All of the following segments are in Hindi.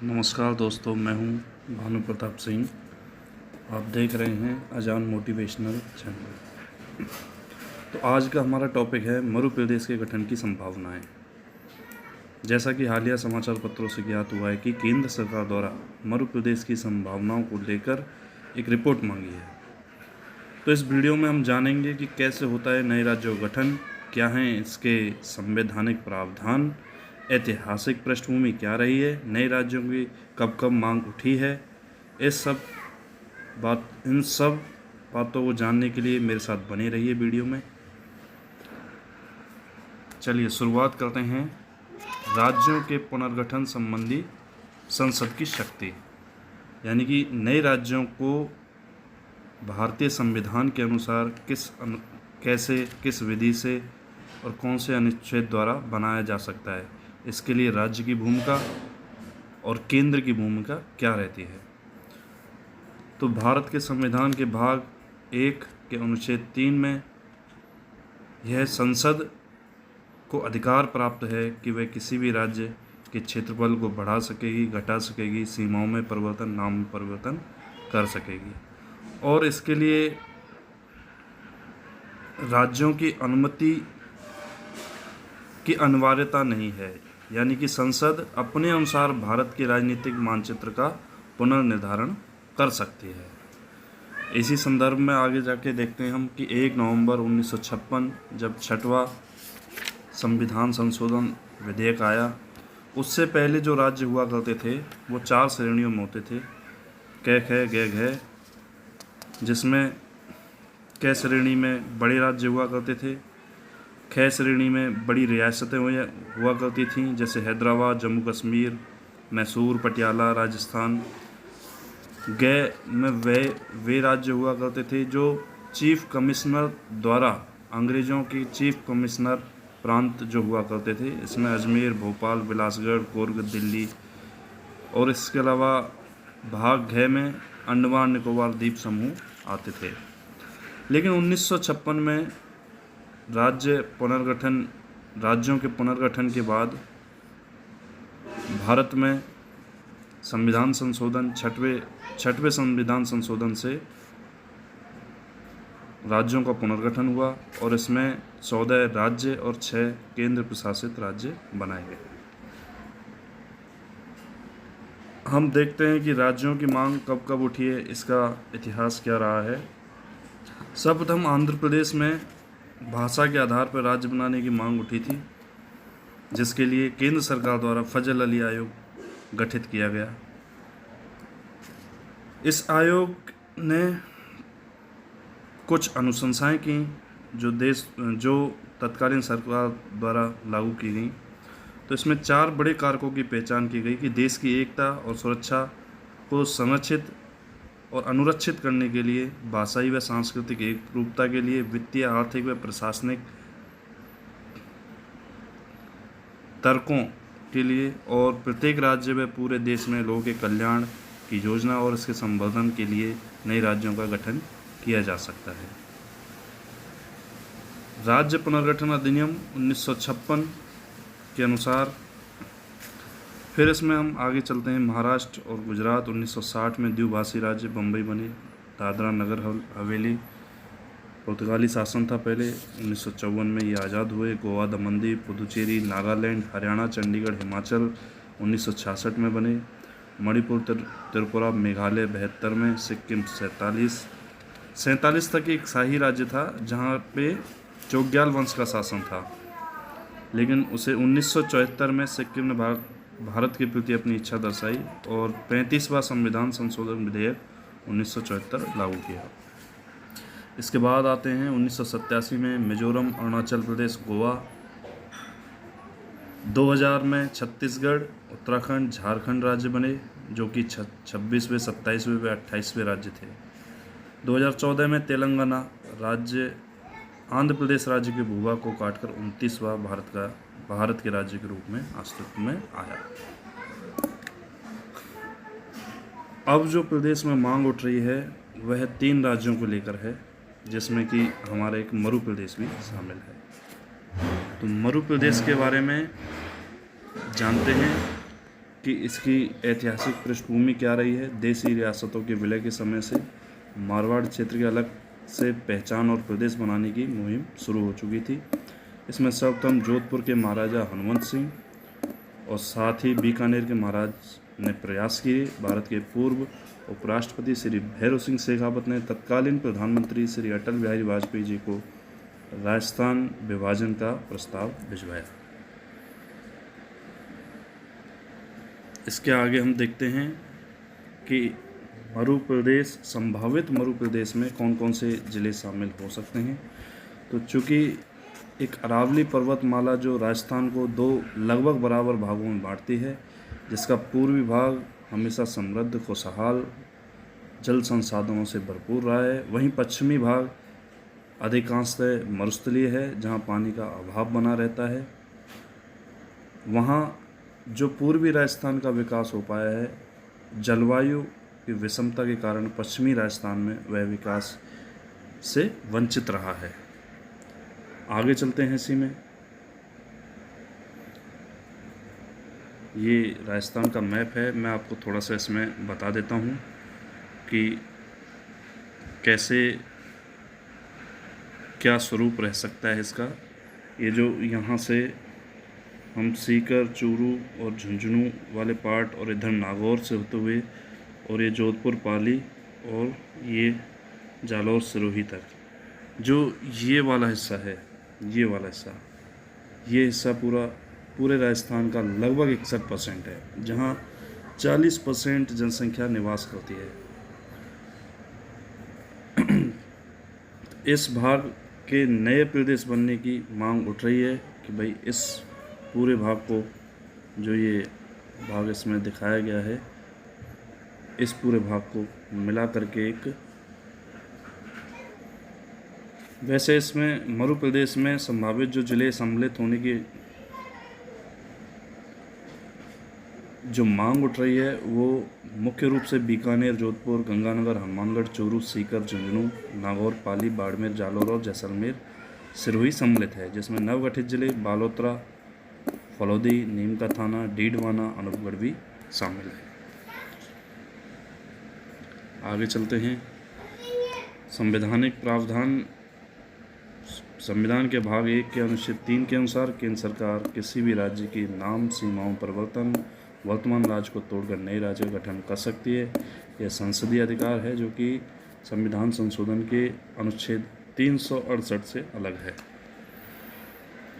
नमस्कार दोस्तों, मैं हूं भानु प्रताप सिंह। आप देख रहे हैं अजान मोटिवेशनल चैनल। तो आज का हमारा टॉपिक है मरु प्रदेश के गठन की संभावनाएं। जैसा कि हालिया समाचार पत्रों से ज्ञात हुआ है कि केंद्र सरकार द्वारा मरु प्रदेश की संभावनाओं को लेकर एक रिपोर्ट मांगी है। तो इस वीडियो में हम जानेंगे कि कैसे होता है नए राज्यों का गठन, क्या हैं इसके संवैधानिक प्रावधान, ऐतिहासिक पृष्ठभूमि क्या रही है, नए राज्यों की कब कब मांग उठी है। इन सब बातों को जानने के लिए मेरे साथ बने रहिए वीडियो में। चलिए शुरुआत करते हैं राज्यों के पुनर्गठन संबंधी संसद की शक्ति, यानी कि नए राज्यों को भारतीय संविधान के अनुसार किस विधि से और कौन से अनुच्छेद द्वारा बनाया जा सकता है, इसके लिए राज्य की भूमिका और केंद्र की भूमिका क्या रहती है। तो भारत के संविधान के भाग 1 के अनुच्छेद 3 में यह संसद को अधिकार प्राप्त है कि वह किसी भी राज्य के क्षेत्रफल को बढ़ा सकेगी, घटा सकेगी, सीमाओं में परिवर्तन, नाम में परिवर्तन कर सकेगी, और इसके लिए राज्यों की अनुमति की अनिवार्यता नहीं है। यानी कि संसद अपने अनुसार भारत के राजनीतिक मानचित्र का पुनर्निर्धारण कर सकती है। इसी संदर्भ में आगे जाके देखते हैं हम कि 1 नवंबर 1956 जब 6वां संविधान संशोधन विधेयक आया, उससे पहले जो राज्य हुआ करते थे वो 4 श्रेणियों में होते थे। क ख ग घ, जिसमें क श्रेणी में बड़े राज्य हुआ करते थे, ख श्रेणी में बड़ी रियासतें हुआ करती थीं, जैसे हैदराबाद, जम्मू कश्मीर, मैसूर, पटियाला, राजस्थान। ग में वे राज्य हुआ करते थे जो चीफ कमिश्नर द्वारा, अंग्रेज़ों की चीफ कमिश्नर प्रांत जो हुआ करते थे, इसमें अजमेर, भोपाल, बिलासगढ़, कुर्ग, दिल्ली, और इसके अलावा भाग घ में अंडमान निकोबार द्वीप समूह आते थे। लेकिन 1956 में राज्यों के पुनर्गठन के बाद भारत में संविधान संशोधन, छठवें संविधान संशोधन से राज्यों का पुनर्गठन हुआ और इसमें 14 राज्य और 6 केंद्र प्रशासित राज्य बनाए गए। हम देखते हैं कि राज्यों की मांग कब कब उठी है, इसका इतिहास क्या रहा है। सर्वप्रथम आंध्र प्रदेश में भाषा के आधार पर राज्य बनाने की मांग उठी थी, जिसके लिए केंद्र सरकार द्वारा फजल अली आयोग गठित किया गया। इस आयोग ने कुछ अनुशंसाएं की जो तत्कालीन सरकार द्वारा लागू की गई। तो इसमें 4 बड़े कारकों की पहचान की गई कि देश की एकता और सुरक्षा को संरक्षित और अनुरक्षित करने के लिए, भाषाई व सांस्कृतिक एकरूपता के लिए, वित्तीय, आर्थिक व प्रशासनिक तर्कों के लिए, और प्रत्येक राज्य व पूरे देश में लोगों के कल्याण की योजना और इसके संवर्धन के लिए नए राज्यों का गठन किया जा सकता है। राज्य पुनर्गठन अधिनियम 1956 के अनुसार, फिर इसमें हम आगे चलते हैं। महाराष्ट्र और गुजरात 1960 में द्विभाषी राज्य बम्बई बने। दादरा नगर हवेली पुर्तगाली शासन था पहले, 1954 में ये आज़ाद हुए। गोवा, दमन दीव, पुदुचेरी, नागालैंड, हरियाणा, चंडीगढ़, हिमाचल 1966 में बने। मणिपुर, त्रिपुरा, मेघालय 72 में, सिक्किम 47 तक एक शाही राज्य था जहाँ पे चोग्याल वंश का शासन था, लेकिन उसे 1974 में सिक्किम ने भारत के प्रति अपनी इच्छा दर्शाई और 35वां संविधान संशोधन विधेयक 1974 लागू किया। इसके बाद आते हैं 1987 में मिजोरम, अरुणाचल प्रदेश, गोवा। 2000 में छत्तीसगढ़, उत्तराखंड, झारखंड राज्य बने, जो कि 26वें, 27वें व 28वें राज्य थे। 2014 में तेलंगाना राज्य आंध्र प्रदेश राज्य के भूभाग को काटकर 29वां भारत के राज्य के रूप में अस्तित्व में आया। अब जो प्रदेश में मांग उठ रही है वह 3 राज्यों को लेकर है, जिसमें कि हमारा एक मरु प्रदेश भी शामिल है। तो मरु प्रदेश के बारे में जानते हैं कि इसकी ऐतिहासिक पृष्ठभूमि क्या रही है। देसी रियासतों के विलय के समय से मारवाड़ क्षेत्र के अलग से पहचान और प्रदेश बनाने की मुहिम शुरू हो चुकी थी। इसमें सर्वप्रथम जोधपुर के महाराजा हनुमंत सिंह और साथ ही बीकानेर के महाराज ने प्रयास किए। भारत के पूर्व उपराष्ट्रपति श्री भैरव सिंह शेखावत ने तत्कालीन प्रधानमंत्री श्री अटल बिहारी वाजपेयी जी को राजस्थान विभाजन का प्रस्ताव भिजवाया। इसके आगे हम देखते हैं कि मरु प्रदेश, संभावित मरु प्रदेश में कौन कौन से ज़िले शामिल हो सकते हैं। तो चूँकि एक अरावली पर्वतमाला जो राजस्थान को दो लगभग बराबर भागों में बांटती है, जिसका पूर्वी भाग हमेशा समृद्ध, खुशहाल, जल संसाधनों से भरपूर रहा है, वहीं पश्चिमी भाग अधिकांशतः मरुस्थलीय है, जहां पानी का अभाव बना रहता है। वहां जो पूर्वी राजस्थान का विकास हो पाया है, जलवायु की विषमता के कारण पश्चिमी राजस्थान में वह विकास से वंचित रहा है। आगे चलते हैं इसी में। ये राजस्थान का मैप है, मैं आपको थोड़ा सा इसमें बता देता हूँ कि कैसे क्या स्वरूप रह सकता है इसका। ये जो यहाँ से हम सीकर, चूरू और झुंझुनू वाले पार्ट और इधर नागौर से होते हुए और ये जोधपुर, पाली और ये जालौर, सिरोही तक, जो ये वाला हिस्सा है, ये वाला हिस्सा, ये हिस्सा पूरे राजस्थान का लगभग 61% है, जहाँ 40% जनसंख्या निवास करती है। इस भाग के नए प्रदेश बनने की मांग उठ रही है कि भाई इस पूरे भाग को, जो ये भाग इसमें दिखाया गया है, इस पूरे भाग को मिला करके एक, वैसे इसमें मरु प्रदेश में संभावित जो जिले सम्मिलित होने की जो मांग उठ रही है वो मुख्य रूप से बीकानेर, जोधपुर, गंगानगर, हनुमानगढ़, चूरू, सीकर, झुंझुनू, नागौर, पाली, बाड़मेर, जालौर और जैसलमेर, सिरोही सम्मिलित है, जिसमें नवगठित जिले बालोतरा, फलौदी, नीम का थाना, डीडवाना, अनूपगढ़ भी शामिल है। आगे चलते हैं। संवैधानिक प्रावधान। संविधान के भाग 1 के अनुच्छेद 3 के अनुसार केंद्र सरकार किसी भी राज्य की नाम सीमाओं परिवर्तन, वर्तमान राज्य को तोड़कर नए राज्य का गठन कर सकती है। यह संसदीय अधिकार है जो कि संविधान संशोधन के अनुच्छेद 368 से अलग है।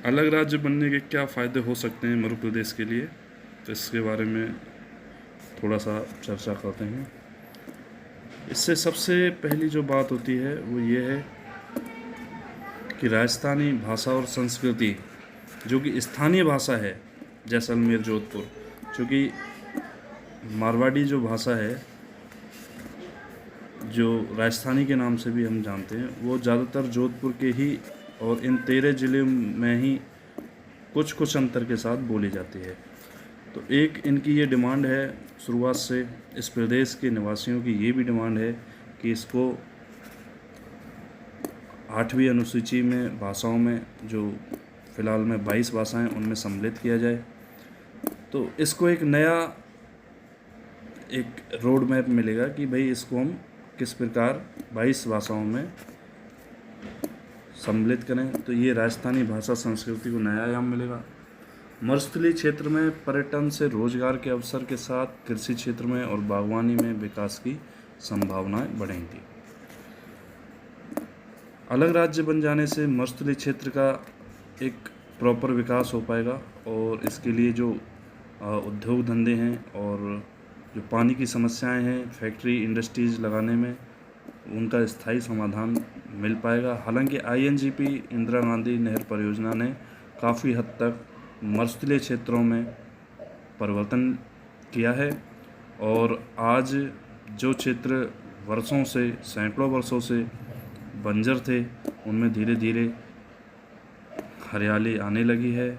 अलग राज्य बनने के क्या फ़ायदे हो सकते हैं मध्य प्रदेश के लिए, तो इसके बारे में थोड़ा सा चर्चा करते हैं। इससे सबसे पहली जो बात होती है वो ये है कि राजस्थानी भाषा और संस्कृति, जो कि स्थानीय भाषा है जैसलमेर, जोधपुर, चूँकि मारवाड़ी जो भाषा है, जो राजस्थानी के नाम से भी हम जानते हैं, वो ज़्यादातर जोधपुर के ही और इन 13 ज़िले में ही कुछ अंतर के साथ बोली जाती है। तो एक इनकी ये डिमांड है शुरुआत से, इस प्रदेश के निवासियों की ये भी डिमांड है कि इसको 8वीं अनुसूची में भाषाओं में, जो फ़िलहाल में 22 भाषाएं, उनमें सम्मिलित किया जाए। तो इसको एक नया एक रोड मैप मिलेगा कि भाई इसको हम किस प्रकार 22 भाषाओं में सम्मिलित करें। तो ये राजस्थानी भाषा संस्कृति को नया आयाम मिलेगा। मरुस्थलीय क्षेत्र में पर्यटन से रोजगार के अवसर के साथ कृषि क्षेत्र में और बागवानी में विकास की संभावनाएं बढ़ेंगी। अलग राज्य बन जाने से मरुस्थलीय क्षेत्र का एक प्रॉपर विकास हो पाएगा और इसके लिए जो उद्योग धंधे हैं और जो पानी की समस्याएं हैं, फैक्ट्री इंडस्ट्रीज लगाने में, उनका स्थायी समाधान मिल पाएगा। हालांकि INGP इंदिरा गांधी नहर परियोजना ने काफ़ी हद तक मरुस्थलीय क्षेत्रों में परिवर्तन किया है और आज जो क्षेत्र वर्षों से, सैकड़ों वर्षों से बंजर थे, उनमें धीरे धीरे हरियाली आने लगी है।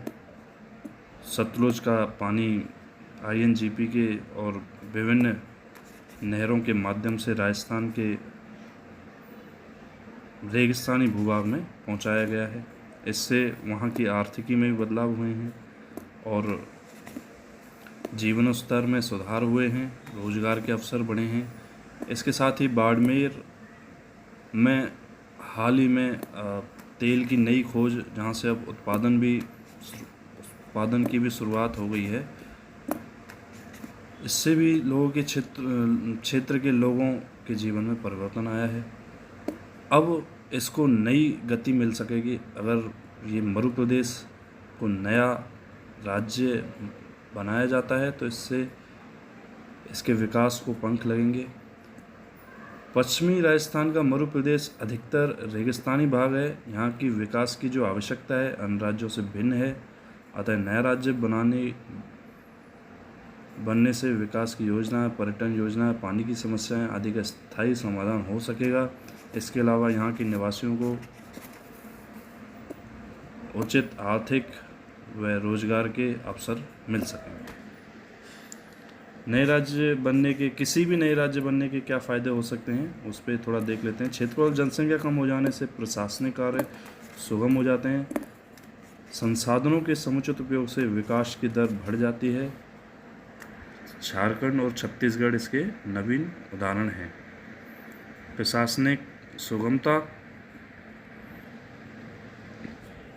सतलुज का पानी INGP के और विभिन्न नहरों के माध्यम से राजस्थान के रेगिस्तानी भूभाग में पहुंचाया गया है। इससे वहां की आर्थिकी में भी बदलाव हुए हैं और जीवन स्तर में सुधार हुए हैं, रोजगार के अवसर बढ़े हैं। इसके साथ ही बाड़मेर में हाल ही में तेल की नई खोज, जहां से अब उत्पादन की भी शुरुआत हो गई है। इससे भी लोगों के क्षेत्र के लोगों के जीवन में परिवर्तन आया है। अब इसको नई गति मिल सकेगी अगर ये मध्य प्रदेश को नया राज्य बनाया जाता है, तो इससे इसके विकास को पंख लगेंगे। पश्चिमी राजस्थान का मध्य प्रदेश अधिकतर रेगिस्तानी भाग है। यहाँ की विकास की जो आवश्यकता है अन्य राज्यों से भिन्न है। अतः नया राज्य बनने से विकास की योजना, पर्यटन योजना, पानी की समस्याएं आदि का स्थायी समाधान हो सकेगा। इसके अलावा यहाँ के निवासियों को उचित आर्थिक व रोजगार के अवसर मिल सकेंगे। किसी भी नए राज्य बनने के क्या फ़ायदे हो सकते हैं, उस पर थोड़ा देख लेते हैं। क्षेत्रफल जनसंख्या कम हो जाने से प्रशासनिक कार्य सुगम हो जाते हैं। संसाधनों के समुचित उपयोग से विकास की दर बढ़ जाती है। झारखंड और छत्तीसगढ़ इसके नवीन उदाहरण हैं। प्रशासनिक सुगमता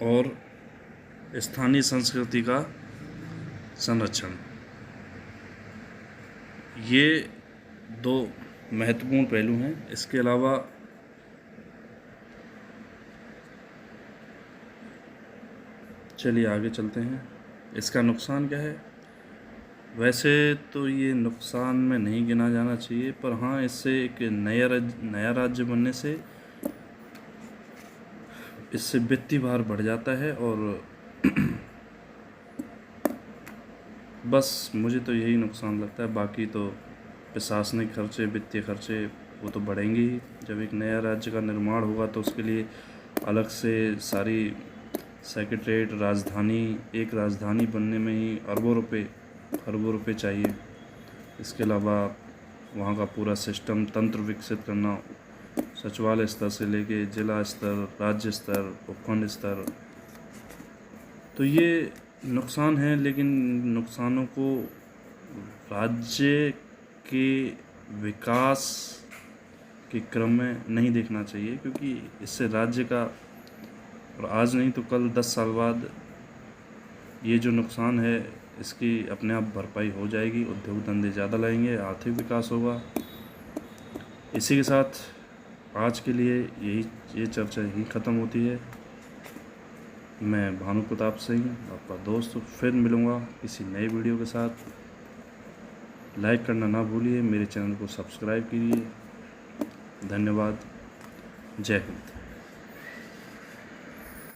और स्थानीय संस्कृति का संरक्षण, ये दो महत्वपूर्ण पहलू हैं। इसके अलावा चलिए आगे चलते हैं। इसका नुकसान क्या है? वैसे तो ये नुकसान में नहीं गिना जाना चाहिए, पर हाँ, इससे एक नया राज्य बनने से इससे वित्तीय भार बढ़ जाता है। और बस मुझे तो यही नुकसान लगता है। बाकी तो प्रशासनिक खर्चे, वित्तीय खर्चे वो तो बढ़ेंगे ही। जब एक नया राज्य का निर्माण होगा तो उसके लिए अलग से सारी सेक्रेटरीट, एक राजधानी बनने में ही खरबों रुपए चाहिए। इसके अलावा वहाँ का पूरा सिस्टम, तंत्र विकसित करना, सचिवालय स्तर से लेके जिला स्तर, राज्य स्तर, उपखंड स्तर, तो ये नुकसान है। लेकिन नुकसानों को राज्य के विकास के क्रम में नहीं देखना चाहिए, क्योंकि इससे राज्य का, और आज नहीं तो कल 10 साल बाद ये जो नुकसान है इसकी अपने आप भरपाई हो जाएगी। उद्योग धंधे ज़्यादा लाएंगे, आर्थिक विकास होगा। इसी के साथ आज के लिए ये चर्चा यहीं ख़त्म होती है। मैं भानु प्रताप सिंह, आपका दोस्त, फिर मिलूँगा किसी नए वीडियो के साथ। लाइक करना ना भूलिए, मेरे चैनल को सब्सक्राइब कीजिए। धन्यवाद। जय हिंद।